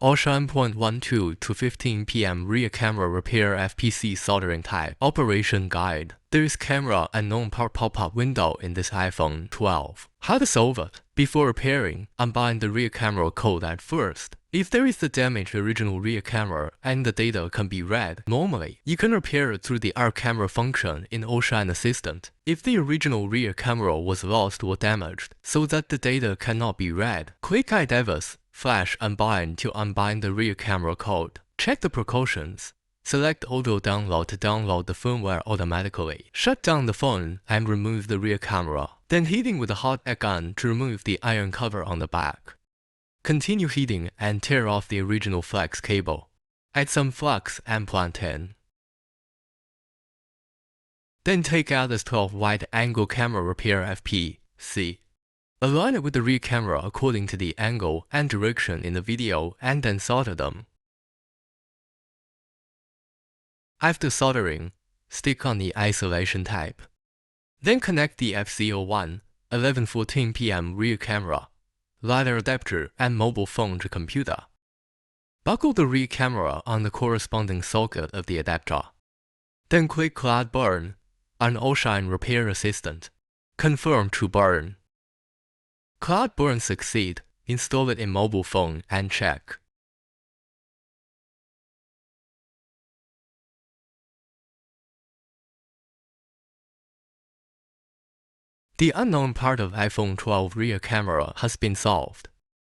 Aweshine 0.12 to 15 p.m. Rear Camera Repair FPC Soldering Type Operation Guide. There is camera unknown part pop-up window in this iPhone 12. How to solve it? Before repairing, unbind the rear camera code at first. If there is a damaged original rear camera and the data can be read normally, you can repair it through the Rear Camera function in Aweshine Assistant. If the original rear camera was lost or damaged so that the data cannot be read, click iDevice Flash Unbind to unbind the rear camera code. Check the precautions. Select Auto Download to download the firmware automatically. Shut down the phone and remove the rear camera. Then heating with a hot air gun to remove the iron cover on the back. Continue heating and tear off the original flex cable. Add some flux and plug in. Then take out this 12 wide-angle camera repair FPC. Align it with the rear camera according to the angle and direction in the video and then solder them. After soldering, stick on the isolation type. Then connect the FC01 11:14 p.m. rear camera, Ladar adapter and mobile phone to computer. Buckle the rear camera on the corresponding socket of the adapter. Then click Cloud Burn on Aweshine Repair Assistant. Confirm to burn. Cloud Burn succeed. Install it in mobile phone and check. The unknown part of iPhone 12 rear camera has been solved.